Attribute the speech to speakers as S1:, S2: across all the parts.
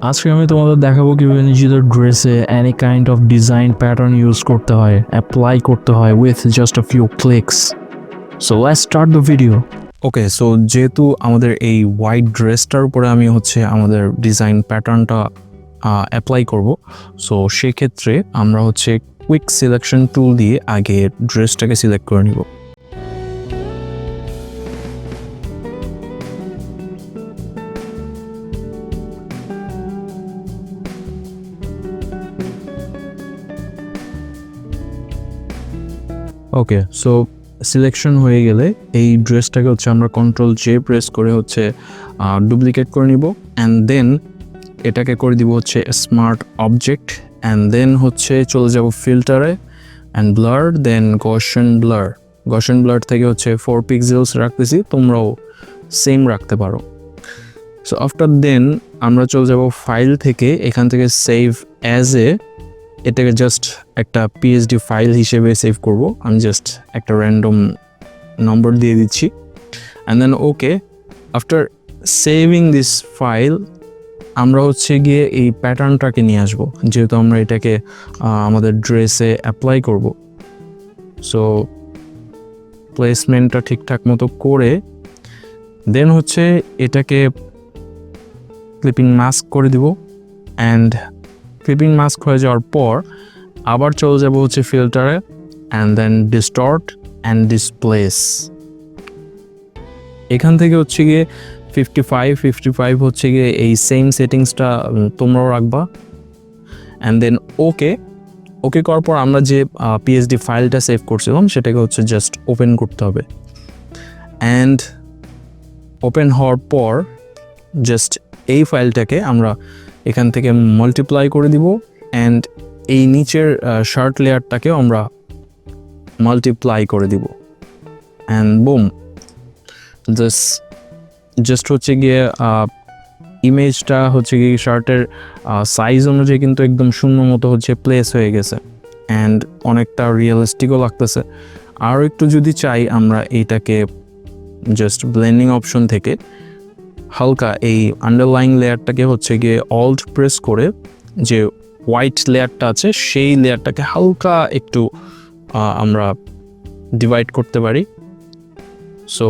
S1: আজকে আমি তোমাদের দেখাবো কিভাবে নিজেদের ড্রেসে any kind of design pattern use করতে হয়, অ্যাপ্লাই করতে হয় with just a few clicks. So let's start the video. Okay, so যেহেতু আমাদের এই হোয়াইট ড্রেসটার উপরে আমি আমাদের ডিজাইন প্যাটার্নটা অ্যাপ্লাই করব, সো সেক্ষেত্রে আমরা কুইক সিলেকশন টুল দিয়ে আগে ড্রেসটাকে সিলেক্ট করে নিব। ওকে, সো সিলেকশন হয়ে গেলে এই ড্রেসটাকে আমরা কন্ট্রোল জে প্রেস করে ডুপ্লিকেট করে নিব, অ্যান্ড দেন এটাকে করে দিব স্মার্ট অবজেক্ট, অ্যান্ড দেন চলে যাব ফিল্টারে অ্যান্ড ব্লার, দেন গশন ব্লার থেকে 4 পিক্সেলস রাখতেছি, তোমরাও সেম রাখতে পারো। সো আফটার দেন আমরা চলে যাব ফাইল থেকে, এখান থেকে সেভ অ্যাজ এটাকে জাস্ট একটা পিএসডি ফাইল হিসেবে সেভ করব। আমি জাস্ট একটা র্যান্ডম নম্বর দিয়ে দিচ্ছি, and then okay. After saving this file আমরা গিয়ে এই প্যাটার্নটাকে নিয়ে আসব, যেহেতু আমরা এটাকে আমাদের ড্রেসে অ্যাপ্লাই করব। সো প্লেসমেন্টটা ঠিকঠাক মতো করে দেন এটাকে ক্লিপিং মাস্ক করে দিব, অ্যান্ড ক্লিপিং মাস্ক হয়ে যাওয়ার পর আবার চলে যাব ফিল্টারে, and then distort and displace. এখান থেকে গিয়ে 55 গিয়ে এই সেম সেটিংসটা তোমরাও রাখবা, অ্যান্ড দেন ওকে করার পর আমরা যে পিএসডি ফাইলটা সেভ করছিলাম সেটাকে জাস্ট ওপেন করতে হবে, অ্যান্ড ওপেন হওয়ার পর জাস্ট এই ফাইলটাকে আমরা এখান থেকে মাল্টিপ্লাই করে দিব, অ্যান্ড এই নিচের শার্ট লেয়ারটাকেও আমরা মাল্টিপ্লাই করে দিব, অ্যান্ড বুম, জাস্ট গিয়ে ইমেজটা গিয়ে শার্টের সাইজ অনুযায়ী কিন্তু একদম শূন্য মতো প্লেস হয়ে গেছে, অ্যান্ড অনেকটা রিয়েলিস্টিকও লাগতেছে। আরও একটু যদি চাই আমরা এইটাকে জাস্ট ব্লেন্ডিং অপশন থেকে হালকা এই আন্ডারলাইং লেয়ারটাকে গিয়ে অল্ট প্রেস করে যে হোয়াইট লেয়ারটা আছে সেই লেয়ারটাকে হালকা একটু আমরা ডিভাইড করতে পারি। সো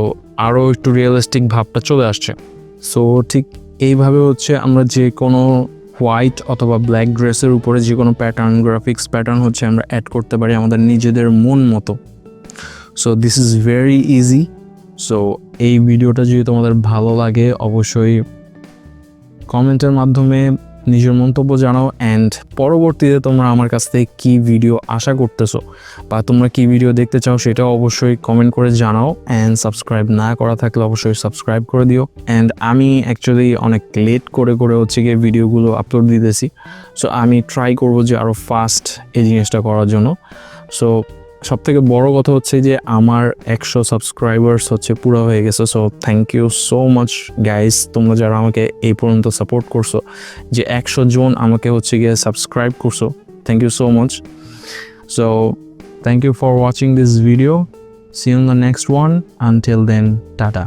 S1: আরও একটু রিয়েলিস্টিক ভাবটা চলে আসছে। সো ঠিক এইভাবে আমরা যে কোনো হোয়াইট অথবা ব্ল্যাক ড্রেসের উপরে যে কোনো প্যাটার্ন, গ্রাফিক্স প্যাটার্ন আমরা অ্যাড করতে পারি আমাদের নিজেদের মন মতো। So this is very easy. So এই ভিডিওটা যদি তোমাদের ভালো লাগে অবশ্যই কমেন্টের মাধ্যমে নিজের মন্তব্য জানাও, অ্যান্ড পরবর্তীতে তোমরা আমার কাছ থেকে কী ভিডিও আশা করতেছো বা তোমরা কী ভিডিও দেখতে চাও সেটাও অবশ্যই কমেন্ট করে জানাও, অ্যান্ড সাবস্ক্রাইব না করা থাকলে অবশ্যই সাবস্ক্রাইব করে দিও। অ্যান্ড আমি অ্যাকচুয়ালি অনেক লেট করে গিয়ে ভিডিওগুলো আপলোড দিতেছি, সো আমি ট্রাই করবো যে আরও ফাস্ট এই জিনিসটা করার জন্য। সো সবথেকে বড় কথা যে আমার 100 সাবস্ক্রাইবার্স পুরো হয়ে গেছে। So thank you so much guys, তোমরা যারা আমাকে এই পর্যন্ত সাপোর্ট করছো, যে 100 জন আমাকে গিয়ে সাবস্ক্রাইব করছো, thank you so much. So thank you for watching this video, see you in the next one, until then tata.